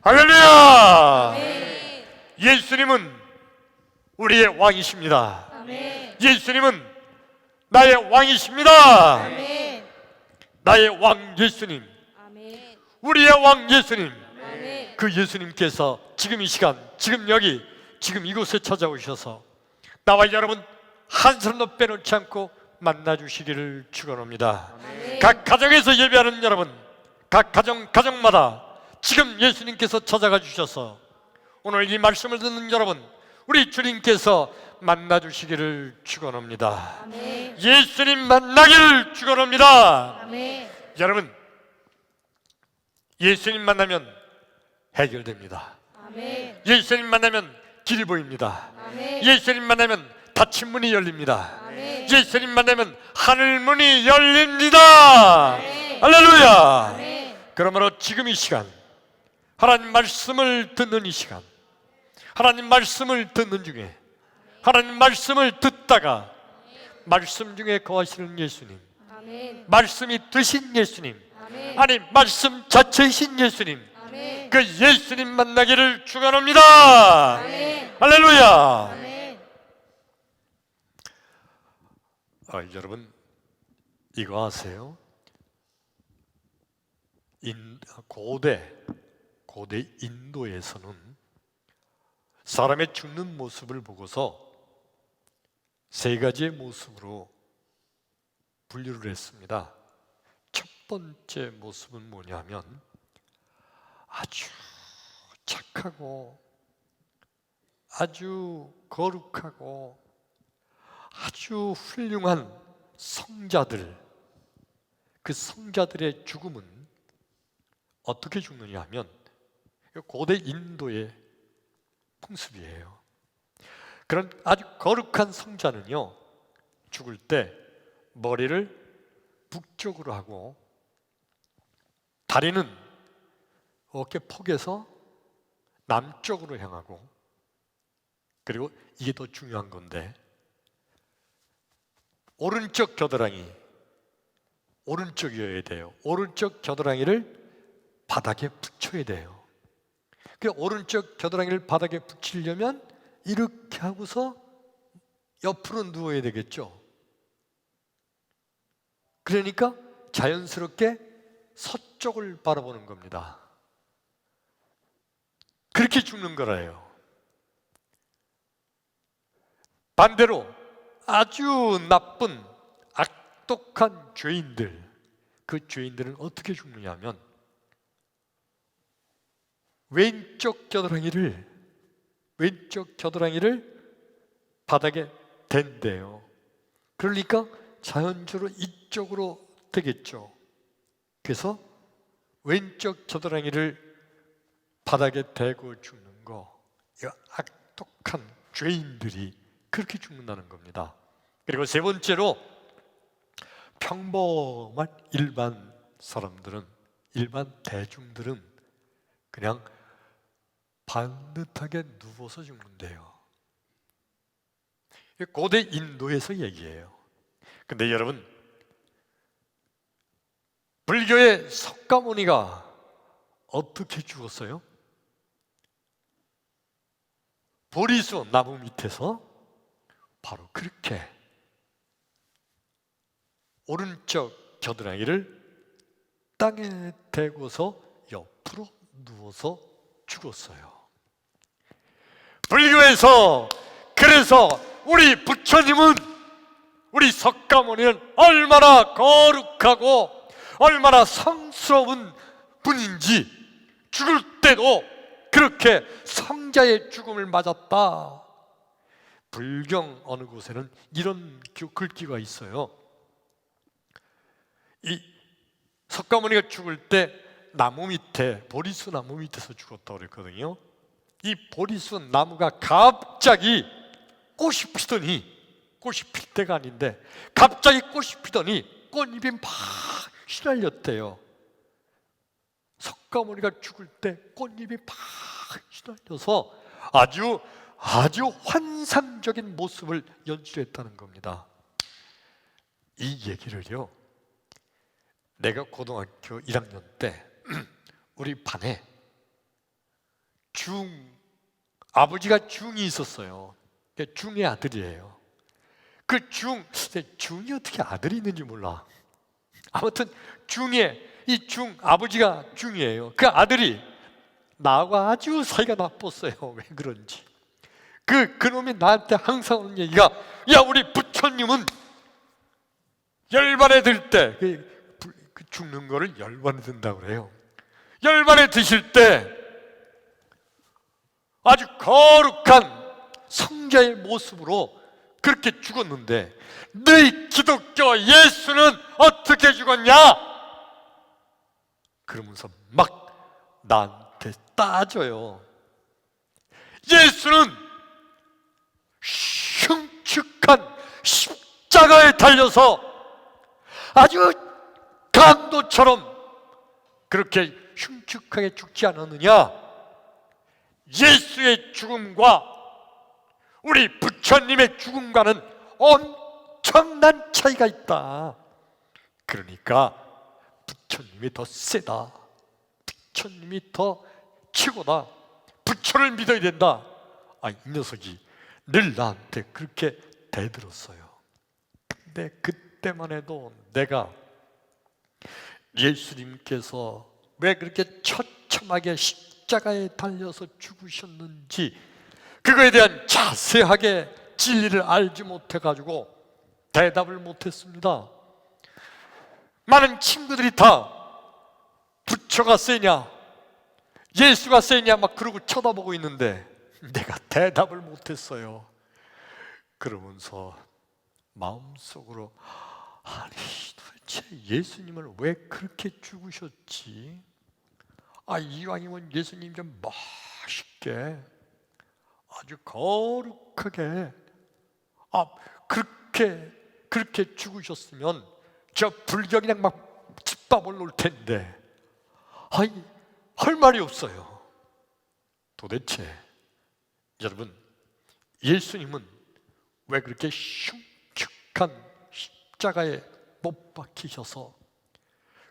할렐루야! 아멘. 예수님은 우리의 왕이십니다. 아멘. 예수님은 나의 왕이십니다. 아멘. 나의 왕 예수님, 아멘. 우리의 왕 예수님, 아멘. 그 예수님께서 지금 이 시간, 지금 여기, 지금 이곳에 찾아오셔서 나와 여러분 한 사람도 빼놓지 않고 만나주시기를 축원합니다. 아멘. 각 가정에서 예배하는 여러분, 각 가정마다 지금 예수님께서 찾아가 주셔서 오늘 이 말씀을 듣는 여러분, 우리 주님께서 만나주시기를 축원합니다. 아멘. 예수님 만나기를 축원합니다. 아멘. 여러분, 예수님 만나면 해결됩니다. 아멘. 예수님 만나면 길이 보입니다. 아멘. 예수님 만나면 닫힌 문이 열립니다. 아멘. 예수님 만나면 하늘 문이 열립니다. 아멘. 할렐루야. 아멘. 그러므로 지금 이 시간, 하나님 말씀을 듣는 이 시간, 하나님 말씀을 듣는 중에, 하나님 말씀을 듣다가 말씀 중에 거하시는 예수님, 아멘. 말씀이 드신 예수님, 아멘. 아니 말씀 자체이신 예수님, 아멘. 그 예수님 만나기를 축원합니다. 아멘. 할렐루야. 아멘. 여러분 이거 아세요? 고대 인도에서는 사람의 죽는 모습을 보고서 세 가지의 모습으로 분류를 했습니다. 첫 번째 모습은 뭐냐면 아주 착하고 아주 거룩하고 아주 훌륭한 성자들, 그 성자들의 죽음은 어떻게 죽느냐 하면 고대 인도의 풍습이에요. 그런 아주 거룩한 성자는요, 죽을 때 머리를 북쪽으로 하고 다리는 어깨 폭에서 남쪽으로 향하고, 그리고 이게 더 중요한 건데 오른쪽 겨드랑이, 오른쪽이어야 돼요. 오른쪽 겨드랑이를 바닥에 붙여야 돼요. 그 오른쪽 겨드랑이를 바닥에 붙이려면 이렇게 하고서 옆으로 누워야 되겠죠. 그러니까 자연스럽게 서쪽을 바라보는 겁니다. 그렇게 죽는 거라요. 반대로 아주 나쁜 악독한 죄인들, 그 죄인들은 어떻게 죽느냐 하면 왼쪽 겨드랑이를 바닥에 댄대요. 그러니까 자연적으로 이쪽으로 되겠죠. 그래서 왼쪽 겨드랑이를 바닥에 대고 죽는 거, 이 악독한 죄인들이 그렇게 죽는다는 겁니다. 그리고 세 번째로 평범한 일반 사람들은, 일반 대중들은 그냥 반듯하게 누워서 죽는데요. 고대 인도에서 얘기해요. 근데 여러분, 불교의 석가모니가 어떻게 죽었어요? 보리수 나무 밑에서 바로 그렇게 오른쪽 겨드랑이를 땅에 대고서 옆으로 누워서 죽었어요. 불교에서 그래서 우리 부처님은, 우리 석가모니는 얼마나 거룩하고 얼마나 성스러운 분인지 죽을 때도 그렇게 성자의 죽음을 맞았다. 불경 어느 곳에는 이런 글귀가 있어요. 이 석가모니가 죽을 때 나무 밑에, 보리수 나무 밑에서 죽었다고 그랬거든요. 이 보리수 나무가 갑자기 꽃이 피더니, 꽃이 필 때가 아닌데 갑자기 꽃이 피더니 꽃잎이 막 휘날렸대요. 석가모니가 죽을 때 꽃잎이 막 휘날려서 아주 환상적인 모습을 연출했다는 겁니다. 이 얘기를요, 내가 고등학교 1학년 때 우리 반에 아버지가 중이 있었어요. 중의 아들이에요. 그 중이 어떻게 아들이 있는지 몰라. 아무튼 아버지가 중이에요. 그 아들이 나하고 아주 사이가 나빴어요. 왜 그런지. 그놈이 나한테 항상 하는 얘기가, 야, 우리 부처님은 열반에 들 때, 죽는 거를 열반에 든다고 그래요. 열반에 드실 때 아주 거룩한 성자의 모습으로 그렇게 죽었는데, 너희 기독교 예수는 어떻게 죽었냐? 그러면서 막 나한테 따져요. 예수는 흉측한 십자가에 달려서 아주 강도처럼 그렇게 흉측하게 죽지 않았느냐? 예수의 죽음과 우리 부처님의 죽음과는 엄청난 차이가 있다. 그러니까 부처님이 더 세다. 부처님이 더 최고다. 부처를 믿어야 된다. 이 녀석이 늘 나한테 그렇게 대들었어요. 근데 그때만 해도 내가 예수님께서 왜 그렇게 처참하게 십자가에 달려서 죽으셨는지 그거에 대한 자세하게 진리를 알지 못해가지고 대답을 못했습니다. 많은 친구들이 다 부처가 세냐 예수가 세냐 막 그러고 쳐다보고 있는데 내가 대답을 못했어요. 그러면서 마음속으로, 아니 도대체 예수님을 왜 그렇게 죽으셨지? 이왕이면 예수님 좀 멋있게 아주 거룩하게 그렇게 죽으셨으면 저 불경이랑 막 집밥을 놓을 텐데 할 말이 없어요. 도대체 여러분, 예수님은 왜 그렇게 흉측한 십자가에 못 박히셔서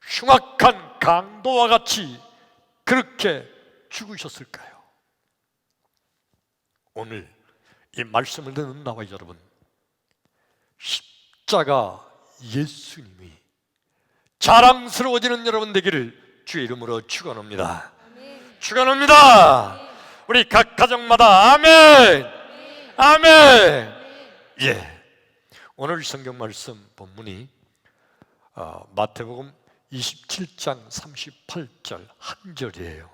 흉악한 강도와 같이 그렇게 죽으셨을까요? 오늘 이 말씀을 듣는 나와 여러분, 십자가 예수님이 자랑스러워지는 여러분 되기를 주의 이름으로 축원합니다. 축원합니다. 우리 각 가정마다 아멘, 아멘. 예, 오늘 성경 말씀 본문이 마태복음 27장 38절 한 절이에요.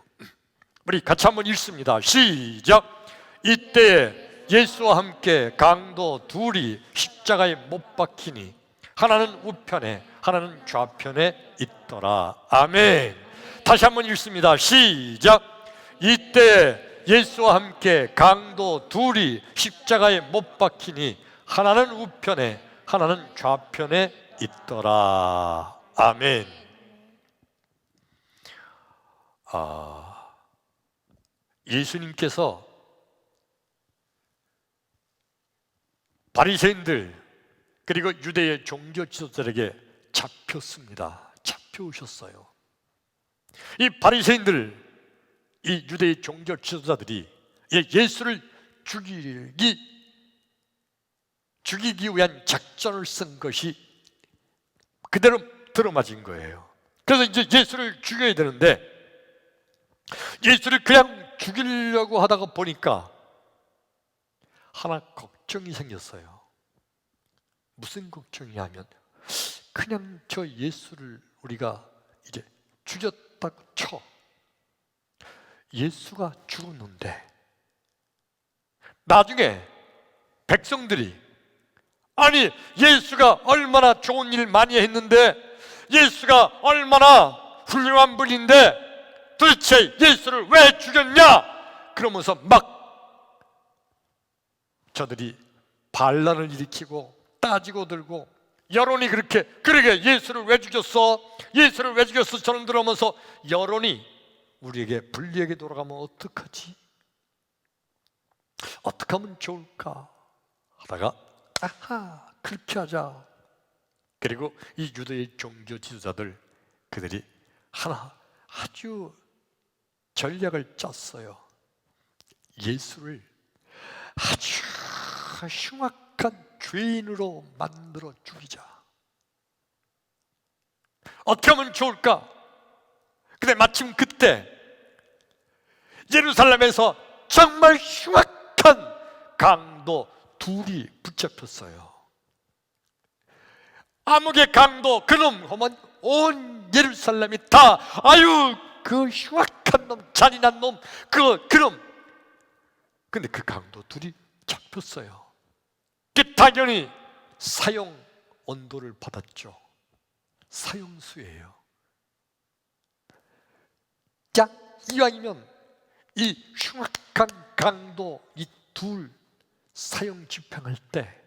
우리 같이 한번 읽습니다. 시작. 이때에 예수와 함께 강도 둘이 십자가에 못 박히니 하나는 우편에 하나는 좌편에 있더라. 아멘. 다시 한번 읽습니다. 시작. 이때에 예수와 함께 강도 둘이 십자가에 못 박히니 하나는 우편에 하나는 좌편에 있더라. 아멘. 예수님께서 바리새인들 그리고 유대의 종교 지도자들에게 잡혔습니다. 잡혀오셨어요. 이 바리새인들, 이 유대의 종교 지도자들이 예수를 죽이기 위한 작전을 쓴 것이 그대로 들어맞은 거예요. 그래서 이제 예수를 죽여야 되는데 예수를 그냥 죽이려고 하다가 보니까 하나 걱정이 생겼어요. 무슨 걱정이냐면 그냥 저 예수를 우리가 이제 죽였다고 쳐. 예수가 죽었는데 나중에 백성들이 아니 예수가 얼마나 좋은 일 많이 했는데 예수가 얼마나 훌륭한 분인데 도대체 예수를 왜 죽였냐? 그러면서 막 저들이 반란을 일으키고 따지고 들고 여론이 그러게 예수를 왜 죽였어? 예수를 왜 죽였어? 저는 들으면서 여론이 우리에게 불리하게 돌아가면 어떡하지? 어떻게 하면 좋을까? 하다가 아하 그렇게 하자. 그리고 이 유대의 종교 지도자들 그들이 하나 아주 전략을 짰어요. 예수를 아주 흉악한 죄인으로 만들어 죽이자. 어떻게 하면 좋을까? 근데 마침 그때 예루살렘에서 정말 흉악한 강도 둘이 붙잡혔어요. 암흑의 강도 그놈 하면 온 예루살렘이 다 아유 그 흉악한 놈, 잔인한 놈, 그놈. 근데 그 강도 둘이 잡혔어요. 그 당연히 사형 언도를 받았죠. 사형수예요. 자, 이왕이면 이 흉악한 강도 이 둘 사형 집행할 때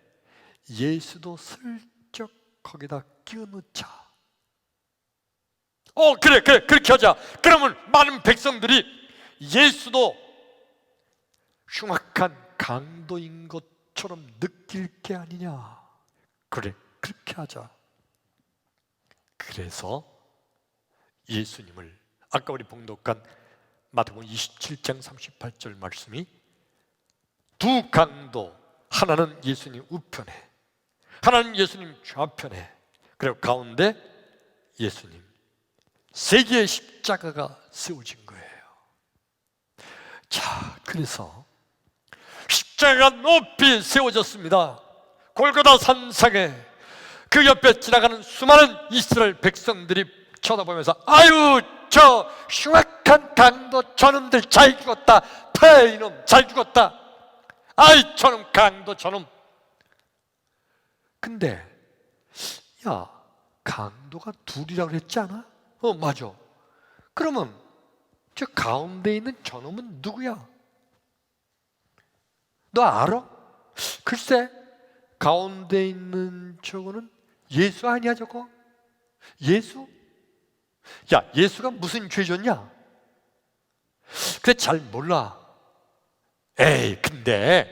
예수도 슬쩍 거기다 끼워 넣자. 그래 그렇게 하자. 그러면 많은 백성들이 예수도 흉악한 강도인 것처럼 느낄 게 아니냐. 그래 그렇게 하자. 그래서 예수님을 아까 우리 봉독한 마태복음 27장 38절 말씀이 두 강도, 하나는 예수님 우편에, 하나는 예수님 좌편에, 그리고 가운데 예수님 세 개의 십자가가 세워진 거예요. 자, 그래서 십자가가 높이 세워졌습니다. 골고다 산상에 그 옆에 지나가는 수많은 이스라엘 백성들이 쳐다보면서 아유 저 흉악한 강도 저놈들 잘 죽었다. 패 이놈 잘 죽었다. 아이 저놈 강도 저놈. 근데 야 강도가 둘이라고 그랬지 않아? 맞아. 그러면 저 가운데 있는 저놈은 누구야? 너 알아? 글쎄 가운데 있는 저거는 예수 아니야 저거? 예수? 야 예수가 무슨 죄 졌냐? 그래 잘 몰라. 에이 근데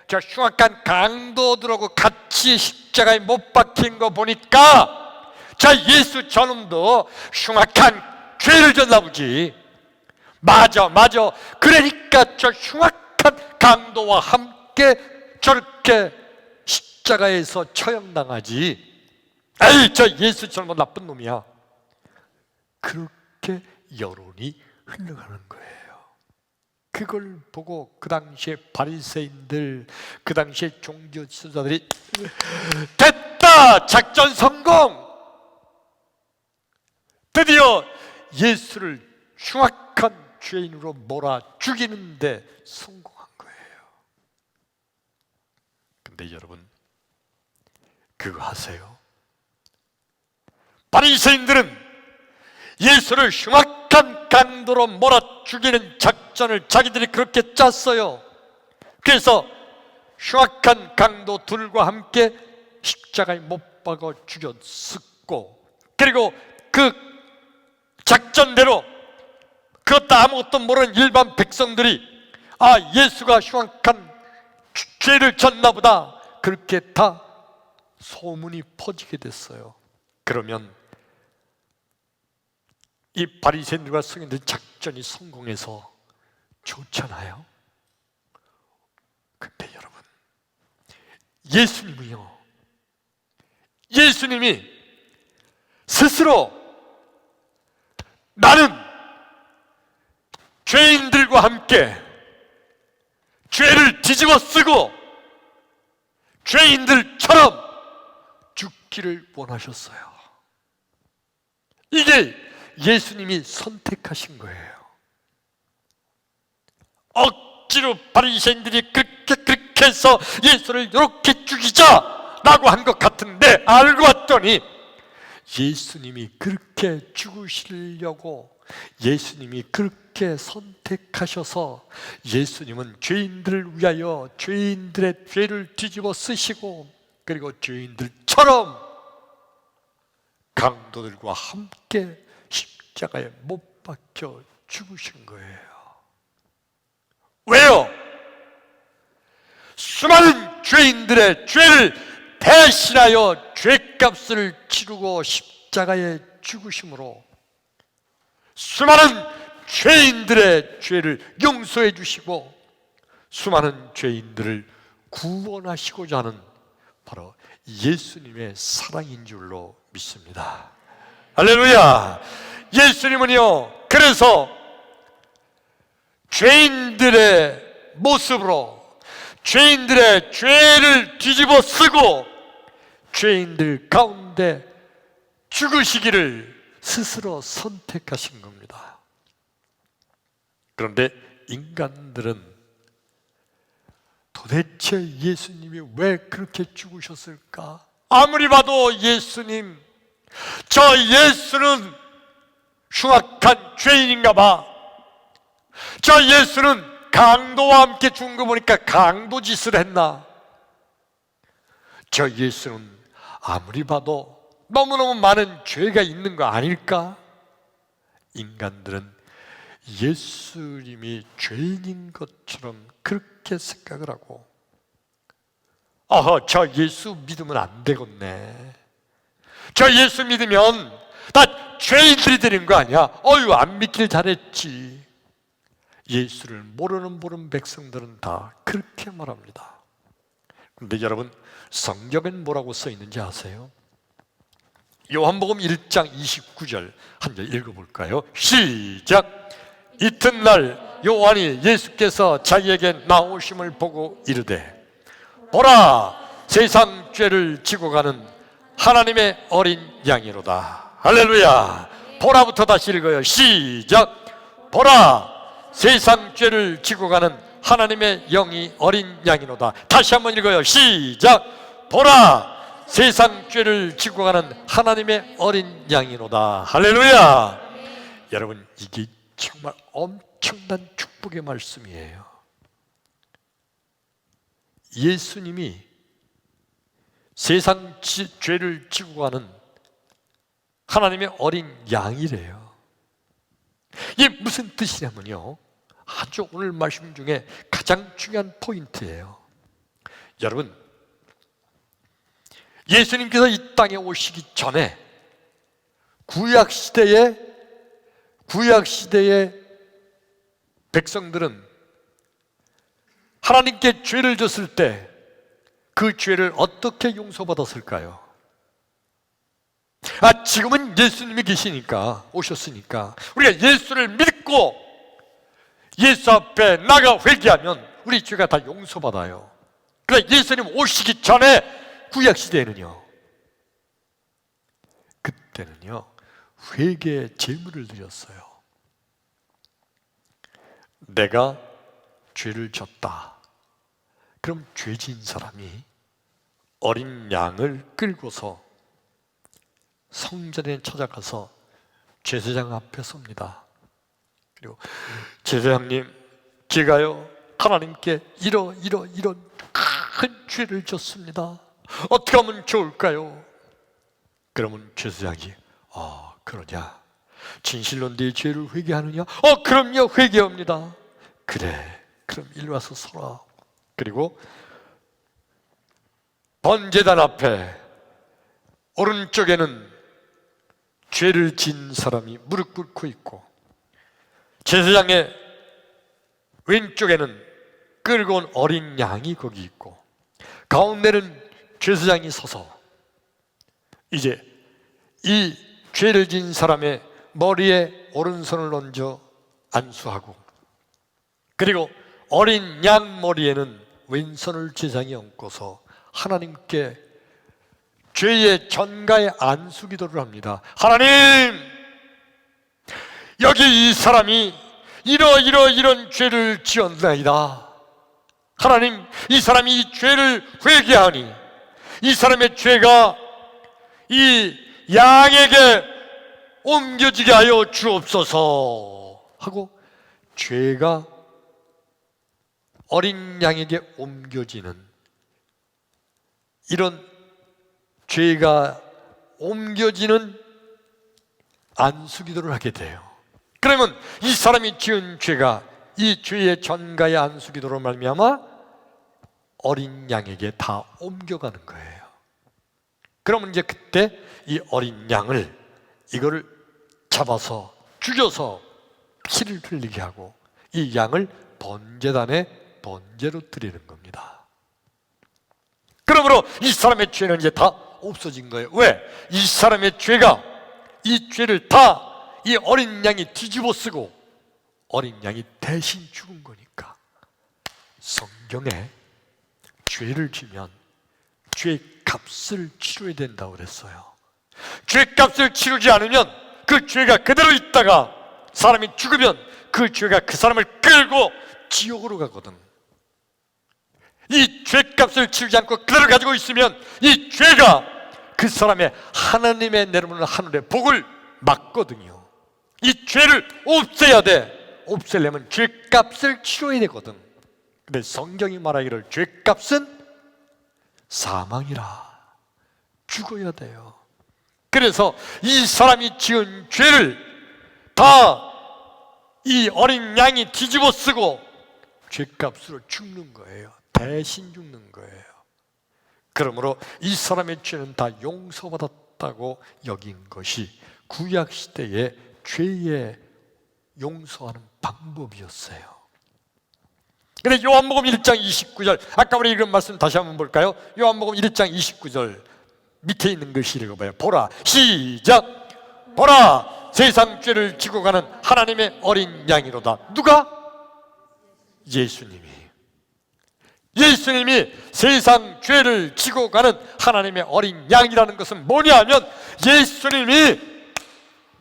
저 흉악한 강도들하고 같이 십자가에 못 박힌 거 보니까 자 예수 저놈도 흉악한 죄를 졌나 보지. 맞아 그러니까 저 흉악한 강도와 함께 저렇게 십자가에서 처형당하지. 에이 저 예수 저놈은 나쁜 놈이야. 그렇게 여론이 흘러가는 거예요. 그걸 보고 그 당시에 바리새인들, 그 당시에 종교 지도자들이 됐다! 작전 성공! 드디어 예수를 흉악한 죄인으로 몰아 죽이는데 성공한 거예요. 근데 여러분 그거 아세요? 바리새인들은 예수를 흉악한 강도로 몰아 죽이는 작전을 자기들이 그렇게 짰어요. 그래서 흉악한 강도 둘과 함께 십자가에 못 박아 죽였었고, 그리고 그 작전대로 그것도 아무것도 모르는 일반 백성들이 아 예수가 흉악한 죄를 졌나 보다 그렇게 다 소문이 퍼지게 됐어요. 그러면 이 바리새인들과 성인들 작전이 성공해서 좋잖아요. 근데 여러분 예수님이 스스로 나는 죄인들과 함께 죄를 뒤집어 쓰고 죄인들처럼 죽기를 원하셨어요. 이게 예수님이 선택하신 거예요. 억지로 바리새인들이 그렇게 해서 예수를 이렇게 죽이자라고 한 것 같은데 알고 봤더니 예수님이 그렇게 죽으시려고 예수님이 그렇게 선택하셔서 예수님은 죄인들을 위하여 죄인들의 죄를 뒤집어 쓰시고 그리고 죄인들처럼 강도들과 함께 십자가에 못 박혀 죽으신 거예요. 왜요? 수많은 죄인들의 죄를 대신하여 죄값을 치르고 십자가에 죽으심으로 수많은 죄인들의 죄를 용서해 주시고 수많은 죄인들을 구원하시고자 하는 바로 예수님의 사랑인 줄로 믿습니다. 할렐루야! 예수님은요, 그래서 죄인들의 모습으로 죄인들의 죄를 뒤집어 쓰고 죄인들 가운데 죽으시기를 스스로 선택하신 겁니다. 그런데 인간들은 도대체 예수님이 왜 그렇게 죽으셨을까? 아무리 봐도 예수님, 저 예수는 흉악한 죄인인가 봐. 저 예수는 강도와 함께 죽은 거 보니까 강도 짓을 했나? 저 예수는 아무리 봐도 너무너무 많은 죄가 있는 거 아닐까? 인간들은 예수님이 죄인인 것처럼 그렇게 생각을 하고, 저 예수 믿으면 안 되겠네. 저 예수 믿으면 다 죄인들이 되는 거 아니야? 안 믿길 잘했지. 예수를 모르는 백성들은 다 그렇게 말합니다. 그런데 여러분, 성경엔 뭐라고 써 있는지 아세요? 요한복음 1장 29절 한 절 읽어볼까요? 시작! 이튿날 요한이 예수께서 자기에게 나오심을 보고 이르되, 보라, 세상 죄를 지고 가는 하나님의 어린 양이로다. 할렐루야! 보라부터 다시 읽어요. 시작! 보라, 세상 죄를 지고 가는 하나님의 영이 어린 양이로다. 다시 한번 읽어요. 시작! 보라, 세상 죄를 지고 가는 하나님의 어린 양이로다. 할렐루야! 여러분, 이게 정말 엄청난 축복의 말씀이에요. 예수님이 세상 죄를 지고 가는 하나님의 어린 양이래요. 이게 무슨 뜻이냐면요, 아주 오늘 말씀 중에 가장 중요한 포인트예요. 여러분, 예수님께서 이 땅에 오시기 전에 구약시대의 백성들은 하나님께 죄를 졌을 때 그 죄를 어떻게 용서받았을까요? 지금은 예수님이 계시니까, 오셨으니까 우리가 예수를 믿고 예수 앞에 나가 회개하면 우리 죄가 다 용서받아요. 그러나 예수님 오시기 전에 구약시대에는요, 그때는요 회개의 제물을 드렸어요. 내가 죄를 졌다, 그럼 죄 지은 사람이 어린 양을 끌고서 성전에 찾아가서 제사장 앞에 섭니다. 그리고 제사장님, 제가요 하나님께 이런 큰 죄를 졌습니다. 어떻게 하면 좋을까요? 그러면 제사장이, 그러냐, 진실로 네 죄를 회개하느냐? 그럼요, 회개합니다. 그래, 그럼 이리 와서 서라. 그리고 번제단 앞에 오른쪽에는 죄를 지은 사람이 무릎 꿇고 있고, 제사장의 왼쪽에는 끌고 온 어린 양이 거기 있고, 가운데는 제사장이 서서 이제 이 죄를 지은 사람의 머리에 오른손을 얹어 안수하고, 그리고 어린 양 머리에는 왼손을 제사장이 얹고서 하나님께 죄의 전가의 안수 기도를 합니다. 하나님, 여기 이 사람이 이런 죄를 지었나이다. 하나님, 이 사람이 이 죄를 회개하니 이 사람의 죄가 이 양에게 옮겨지게 하여 주옵소서 하고, 죄가 어린 양에게 옮겨지는, 이런 죄가 옮겨지는 안수기도를 하게 돼요. 그러면 이 사람이 지은 죄가 이 죄의 전가의 안수기도로 말미암아 어린 양에게 다 옮겨가는 거예요. 그러면 이제 그때 이 어린 양을, 이거를 잡아서 죽여서 피를 흘리게 하고 이 양을 번제단에 번제로 드리는 겁니다. 그러므로 이 사람의 죄는 이제 다 없어진 거예요. 왜? 이 사람의 죄가, 이 죄를 다 이 어린 양이 뒤집어 쓰고 어린 양이 대신 죽은 거니까. 성경에 죄를 지면 죄 값을 치러야 된다고 그랬어요. 죄 값을 치르지 않으면 그 죄가 그대로 있다가 사람이 죽으면 그 죄가 그 사람을 끌고 지옥으로 가거든. 이 죄값을 치르지 않고 그대로 가지고 있으면 이 죄가 그 사람의 하나님의 내려오는 하늘의 복을 막거든요. 이 죄를 없애야 돼. 없애려면 죄값을 치러야 되거든. 근데 성경이 말하기를 죄값은 사망이라, 죽어야 돼요. 그래서 이 사람이 지은 죄를 다 이 어린 양이 뒤집어 쓰고 죄값으로 죽는 거예요. 대신 죽는 거예요. 그러므로 이 사람의 죄는 다 용서받았다고 여긴 것이 구약시대의 죄의 용서하는 방법이었어요. 근데 요한복음 1장 29절, 아까 우리 읽은 말씀 다시 한번 볼까요? 요한복음 1장 29절 밑에 있는 글씨 읽어봐요. 보라, 시작. 보라, 세상 죄를 지고 가는 하나님의 어린 양이로다. 누가? 예수님이 세상 죄를 지고 가는 하나님의 어린 양이라는 것은 뭐냐 하면 예수님이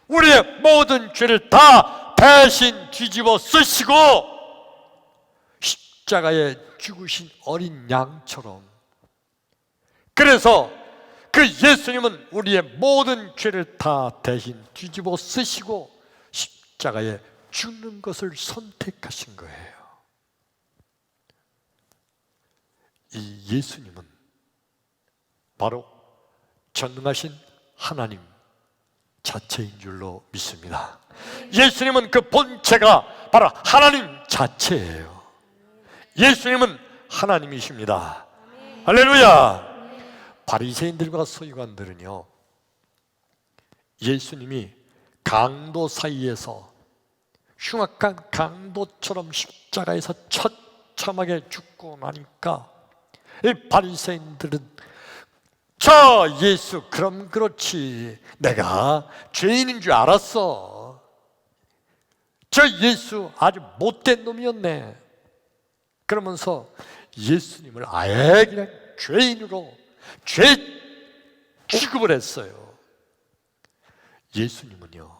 우리의 모든 죄를 다 대신 뒤집어 쓰시고 십자가에 죽으신 어린 양처럼, 그래서 그 예수님은 우리의 모든 죄를 다 대신 뒤집어 쓰시고 십자가에 죽는 것을 선택하신 거예요. 이 예수님은 바로 전능하신 하나님 자체인 줄로 믿습니다. 예수님은 그 본체가 바로 하나님 자체예요. 예수님은 하나님이십니다. 할렐루야. 바리새인들과 서기관들은요, 예수님이 강도 사이에서 흉악한 강도처럼 십자가에서 처참하게 죽고 나니까 이 바리새인들은 저 예수, 그럼 그렇지, 내가 죄인인 줄 알았어, 저 예수 아주 못된 놈이었네, 그러면서 예수님을 아예 그냥 죄인으로 죄 취급을 했어요. 예수님은요,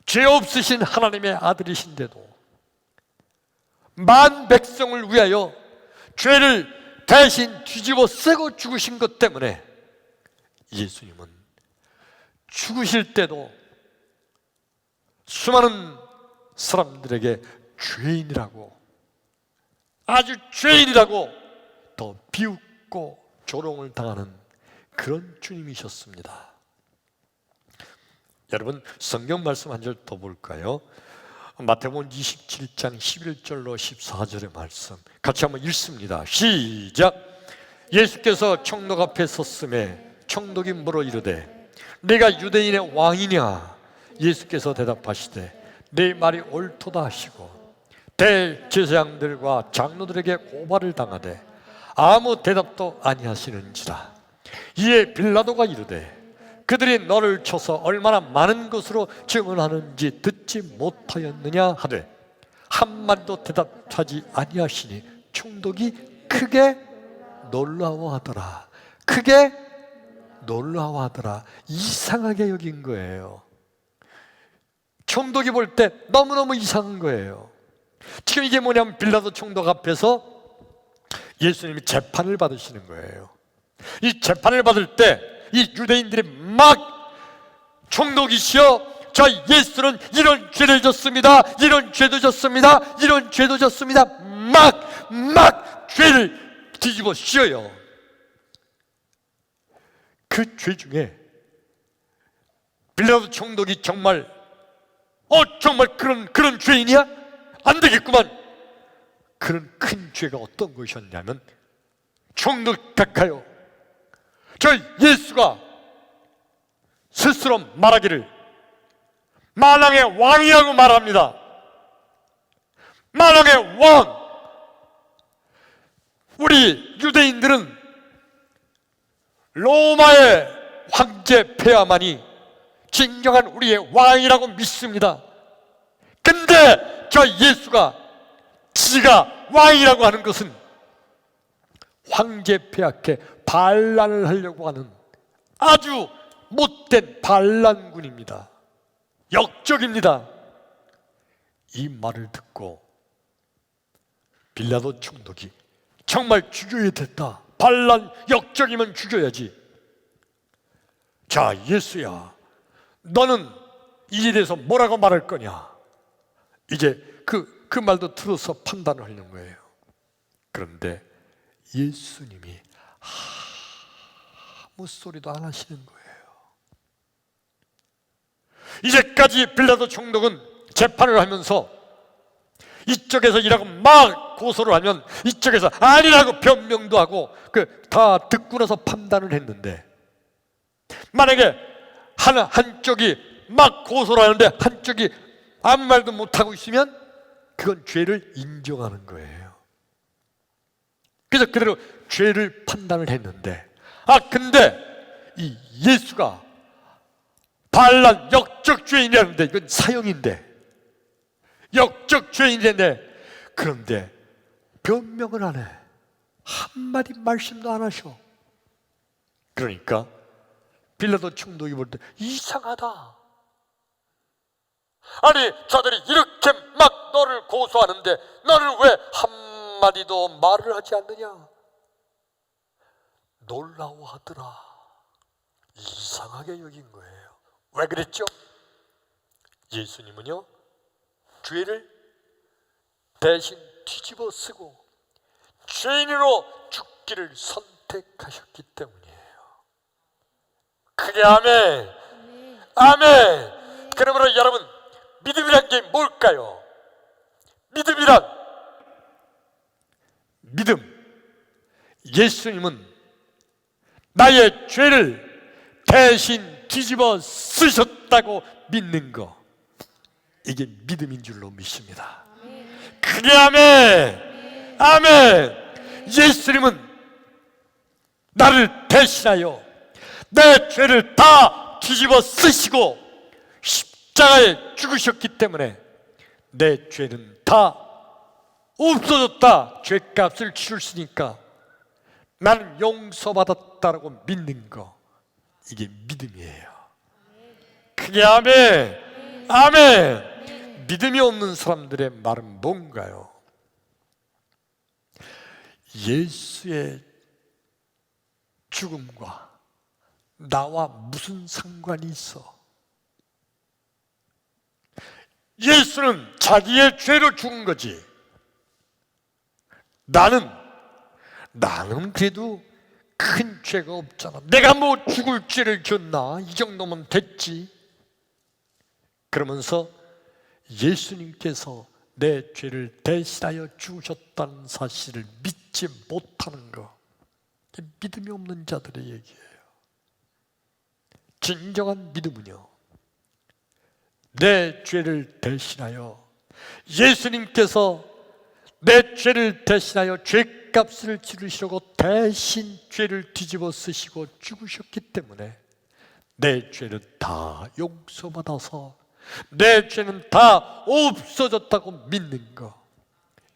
죄 없으신 하나님의 아들이신데도 만 백성을 위하여 죄를 대신 뒤집어 쓰고 죽으신 것 때문에 예수님은 죽으실 때도 수많은 사람들에게 죄인이라고, 아주 죄인이라고 더 비웃고 조롱을 당하는 그런 주님이셨습니다. 여러분, 성경 말씀 한 절 더 볼까요? 마태복음 27장 11절로 14절의 말씀 같이 한번 읽습니다. 시작. 예수께서 총독 앞에 섰음에 총독이 물어 이르되 내가 유대인의 왕이냐? 예수께서 대답하시되 내 말이 옳도다 하시고 대제사장들과 장로들에게 고발을 당하되 아무 대답도 아니하시는지라. 이에 빌라도가 이르되 그들이 너를 쳐서 얼마나 많은 것으로 증언하는지 듣지 못하였느냐 하되 한마디도 대답하지 아니하시니 총독이 크게 놀라워하더라. 크게 놀라워하더라. 이상하게 여긴 거예요. 총독이 볼 때 너무너무 이상한 거예요. 지금 이게 뭐냐면 빌라도 총독 앞에서 예수님이 재판을 받으시는 거예요. 이 재판을 받을 때 이 유대인들이 막 총독이시여, 저 예수는 이런 죄를 졌습니다, 이런 죄도 졌습니다, 이런 죄도 졌습니다, 막 죄를 뒤집어 씌워요. 그 죄 중에 빌라도 총독이 정말 그런 죄인이야? 안 되겠구만. 그런 큰 죄가 어떤 것이었냐면 총독 각하여, 저 예수가 스스로 말하기를 만왕의 왕이라고 말합니다. 만왕의 왕. 우리 유대인들은 로마의 황제 폐하만이 진정한 우리의 왕이라고 믿습니다. 근데 저 예수가 지가 왕이라고 하는 것은 황제 폐하께 반란을 하려고 하는 아주 못된 반란군입니다. 역적입니다. 이 말을 듣고 빌라도 총독이 정말 죽여야 됐다. 반란 역적이면 죽여야지. 자, 예수야, 너는 이 일에 대해서 뭐라고 말할 거냐? 이제 그 말도 들어서 판단을 하는 거예요. 그런데 예수님이 아무 소리도 안 하시는 거예요. 이제까지 빌라도 총독은 재판을 하면서 이쪽에서 이라고 막 고소를 하면 이쪽에서 아니라고 변명도 하고 다 듣고 나서 판단을 했는데, 만약에 한쪽이 막 고소를 하는데 한쪽이 아무 말도 못하고 있으면 그건 죄를 인정하는 거예요. 그래서 그대로 죄를 판단을 했는데, 근데 이 예수가 반란 역적 죄인이라는데, 이건 사형인데, 역적 죄인인데, 그런데 변명을 안 해. 한마디 말씀도 안 하셔. 그러니까 빌라도 총독이 볼 때 이상하다. 아니, 저들이 이렇게 막 너를 고소하는데 너는 왜 한마디도 말을 하지 않느냐? 놀라워하더라. 이상하게 여긴 거예요. 왜 그랬죠? 예수님은요, 죄를 대신 뒤집어 쓰고 죄인으로 죽기를 선택하셨기 때문이에요. 크게 아멘. 아멘. 그러므로 여러분, 믿음이란 게 뭘까요? 믿음. 예수님은 나의 죄를 대신 뒤집어 쓰셨다고 믿는 거, 이게 믿음인 줄로 믿습니다. 크게 아멘. 아멘. 예수님은 나를 대신하여 내 죄를 다 뒤집어 쓰시고 십자가에 죽으셨기 때문에 내 죄는 다 없어졌다. 죄값을 치렀으니까 나는 용서받았다라고 믿는 거, 이게 믿음이에요. 크게 아멘. 아멘. 믿음이 없는 사람들의 말은 뭔가요? 예수의 죽음과 나와 무슨 상관이 있어? 예수는 자기의 죄로 죽은 거지. 나는 그래도 큰 죄가 없잖아. 내가 뭐 죽을 죄를 졌나? 이 정도면 됐지. 그러면서 예수님께서 내 죄를 대신하여 죽으셨다는 사실을 믿지 못하는 거, 믿음이 없는 자들의 얘기예요. 진정한 믿음은요, 내 죄를 대신하여 예수님께서 내 죄를 대신하여 죄값을 치르시려고 대신 죄를 뒤집어 쓰시고 죽으셨기 때문에 내 죄는 다 용서받아서 내 죄는 다 없어졌다고 믿는 거,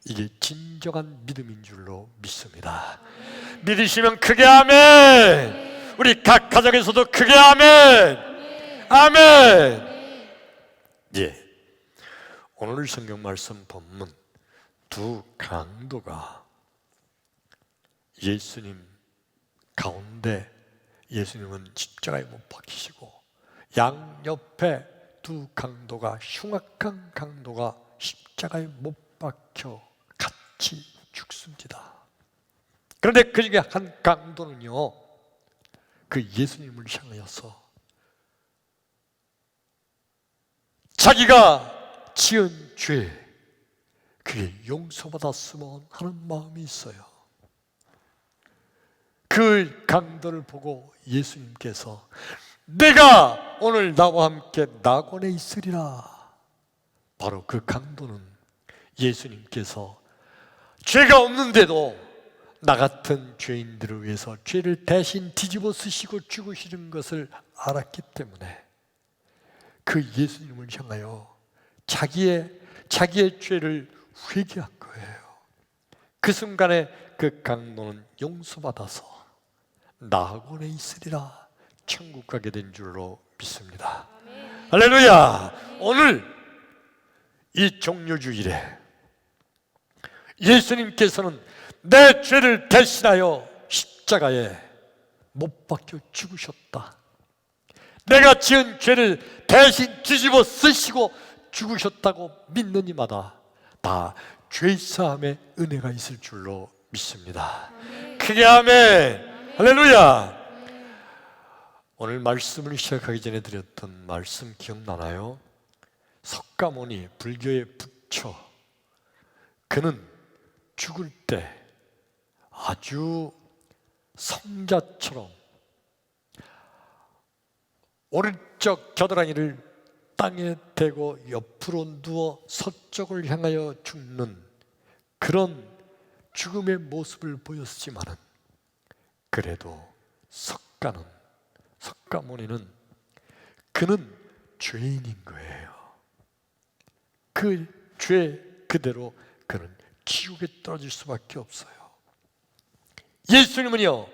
이게 진정한 믿음인 줄로 믿습니다. 믿으시면 크게 아멘. 우리 각 가정에서도 크게 아멘. 아멘. 예, 오늘 성경 말씀 본문 두 강도가 예수님 가운데, 예수님은 십자가에 못 박히시고 양옆에 두 강도가, 흉악한 강도가 십자가에 못 박혀 같이 죽습니다. 그런데 그 중에 한 강도는요, 그 예수님을 향하여서 자기가 지은 죄, 그게 용서받았으면 하는 마음이 있어요. 그 강도를 보고 예수님께서 내가 오늘 나와 함께 낙원에 있으리라. 바로 그 강도는 예수님께서 죄가 없는데도 나 같은 죄인들을 위해서 죄를 대신 뒤집어 쓰시고 죽으시는 것을 알았기 때문에 그 예수님을 향하여 자기의 죄를 회개한 거예요. 그 순간에 그 강도는 용서받아서 나하고는 있으리라 천국 가게 된 줄로 믿습니다. 할렐루야. 오늘 이 종료주일에 예수님께서는 내 죄를 대신하여 십자가에 못 박혀 죽으셨다. 내가 지은 죄를 대신 뒤집어 쓰시고 죽으셨다고 믿는 이마다 다 죄사함의 은혜가 있을 줄로 믿습니다. 크게 아멘. 할렐루야. 오늘 말씀을 시작하기 전에 드렸던 말씀 기억나나요? 석가모니, 불교의 부처, 그는 죽을 때 아주 성자처럼 오른쪽 겨드랑이를 땅에 대고 옆으로 누워 서쪽을 향하여 죽는 그런 죽음의 모습을 보였지만은 그래도 석가모니는 그는 죄인인 거예요. 그 죄 그대로 그는 지옥에 떨어질 수밖에 없어요. 예수님은요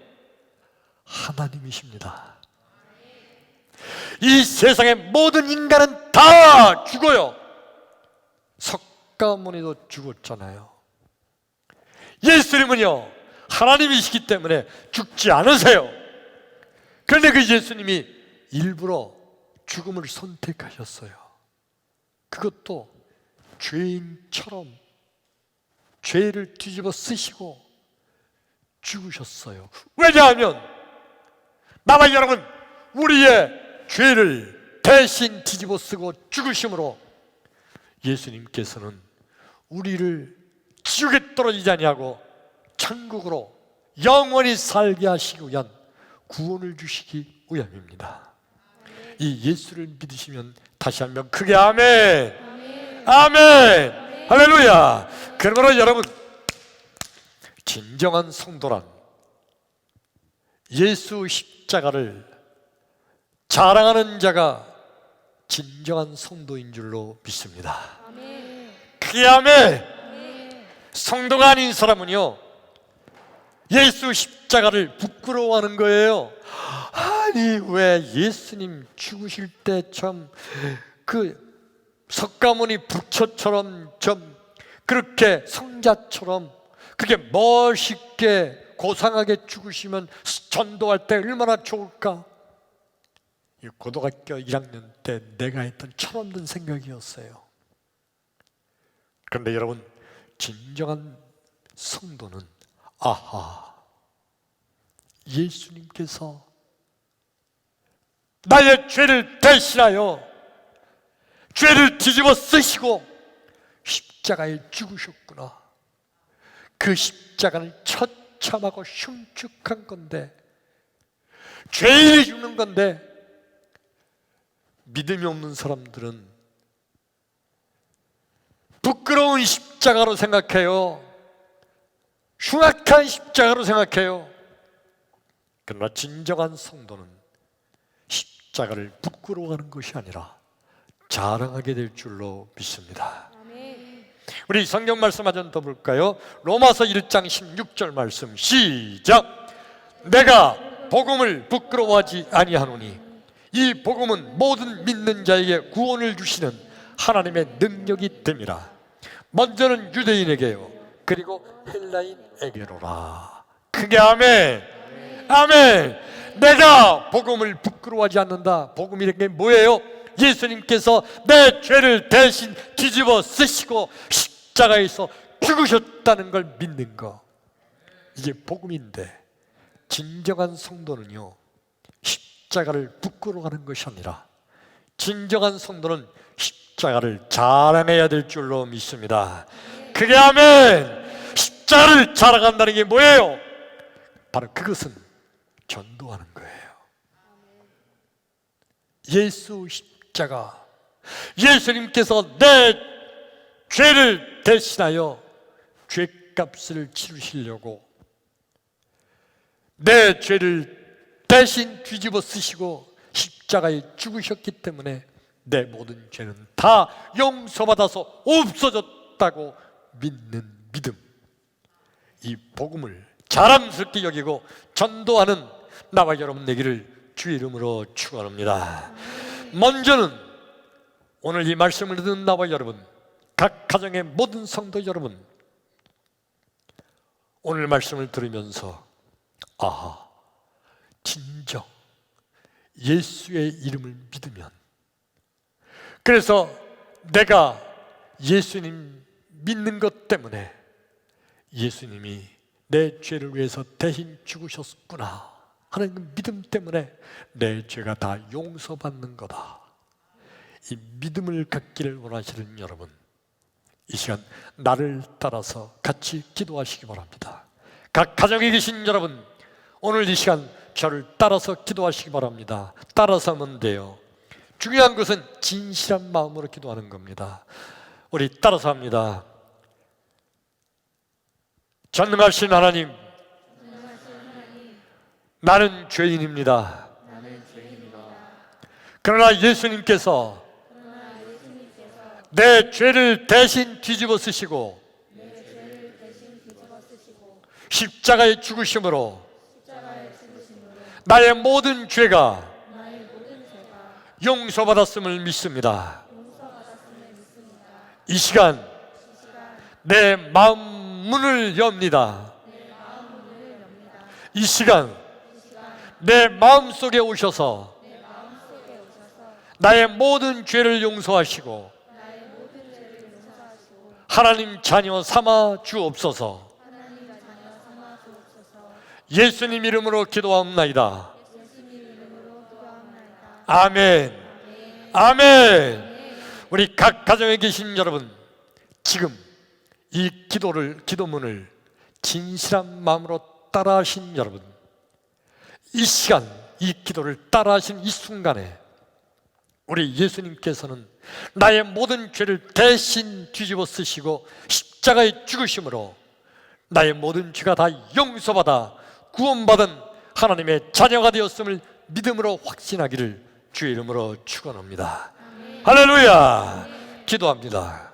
하나님이십니다. 이 세상의 모든 인간은 다 죽어요. 석가모니도 죽었잖아요. 예수님은요 하나님이시기 때문에 죽지 않으세요. 그런데 그 예수님이 일부러 죽음을 선택하셨어요. 그것도 죄인처럼 죄를 뒤집어 쓰시고 죽으셨어요. 왜냐하면 나와 여러분 우리의 죄를 대신 뒤집어 쓰고 죽으심으로 예수님께서는 우리를 지옥에 떨어지지 아니하고 천국으로 영원히 살게 하시기 위한 구원을 주시기 위함입니다. 이 예수를 믿으시면 다시 한번 크게 아멘. 아멘. 할렐루야. 그러므로 여러분 진정한 성도란 예수 십자가를 자랑하는 자가 진정한 성도인 줄로 믿습니다. 크게 아멘. 성도가 아닌 사람은요 예수 십자가를 부끄러워하는 거예요. 아니 왜 예수님 죽으실 때 참 그 석가모니 부처처럼 좀 그렇게 성자처럼 그게 멋있게 고상하게 죽으시면 전도할 때 얼마나 좋을까? 이 고등학교 1학년 때 내가 했던 철없는 생각이었어요. 그런데 여러분 진정한 성도는 아하 예수님께서 나의 죄를 대신하여 죄를 뒤집어 쓰시고 십자가에 죽으셨구나. 그 십자가는 처참하고 흉측한 건데 죄인이 죽는 건데 믿음이 없는 사람들은 부끄러운 십자가로 생각해요. 흉악한 십자가로 생각해요. 그러나 진정한 성도는 십자가를 부끄러워하는 것이 아니라 자랑하게 될 줄로 믿습니다. 우리 성경 말씀 한번 더 볼까요? 로마서 1장 16절 말씀 시작. 내가 복음을 부끄러워하지 아니하노니 이 복음은 모든 믿는 자에게 구원을 주시는 하나님의 능력이 됨이라. 먼저는 유대인에게요 그리고 헬라인에게로라. 크게 아멘. 아멘. 내가 복음을 부끄러워하지 않는다. 복음이란 게 뭐예요? 예수님께서 내 죄를 대신 뒤집어 쓰시고 십자가에서 죽으셨다는 걸 믿는 거, 이게 복음인데 진정한 성도는요 십자가를 부끄러워하는 것이 아니라 진정한 성도는 십자가를 자랑해야 될 줄로 믿습니다. 그게 아멘. 십자가를 자랑한다는 게 뭐예요? 바로 그것은 전도하는 거예요. 예수 십자가, 예수님께서 내 죄를 대신하여 죄값을 치르시려고 내 죄를 대신 뒤집어 쓰시고 십자가에 죽으셨기 때문에 내 모든 죄는 다 용서받아서 없어졌다고 믿는 믿음, 이 복음을 자랑스럽게 여기고 전도하는 나와 여러분 되기를 주의 이름으로 축원합니다. 먼저는 오늘 이 말씀을 듣는 나와 여러분, 각 가정의 모든 성도 여러분, 오늘 말씀을 들으면서 진정 예수의 이름을 믿으면, 그래서 내가 예수님 믿는 것 때문에 예수님이 내 죄를 위해서 대신 죽으셨구나 하는 그 믿음 때문에 내 죄가 다 용서받는 거다, 이 믿음을 갖기를 원하시는 여러분, 이 시간 나를 따라서 같이 기도하시기 바랍니다. 각 가정에 계신 여러분, 오늘 이 시간 저를 따라서 기도하시기 바랍니다. 따라서 하면 돼요. 중요한 것은 진실한 마음으로 기도하는 겁니다. 우리 따라서 합니다. 전능하신 하나님, 나는 죄인입니다. 그러나 예수님께서 내 죄를 대신 뒤집어 쓰시고 십자가에 죽으심으로 나의 모든 죄가 용서받았음을 믿습니다. 이 시간 내 마음 문을 엽니다. 이 시간 내 마음 속에 오셔서 나의 모든 죄를 용서하시고 하나님 자녀 삼아 주옵소서. 예수님 이름으로 기도하옵나이다. 아멘. 아멘. 우리 각 가정에 계신 여러분, 지금 이 기도문을 진실한 마음으로 따라하신 여러분, 이 시간 이 기도를 따라하신 이 순간에 우리 예수님께서는 나의 모든 죄를 대신 뒤집어 쓰시고 십자가에 죽으심으로 나의 모든 죄가 다 용서받아 구원받은 하나님의 자녀가 되었음을 믿음으로 확신하기를 주의 이름으로 축원합니다. 할렐루야. 기도합니다.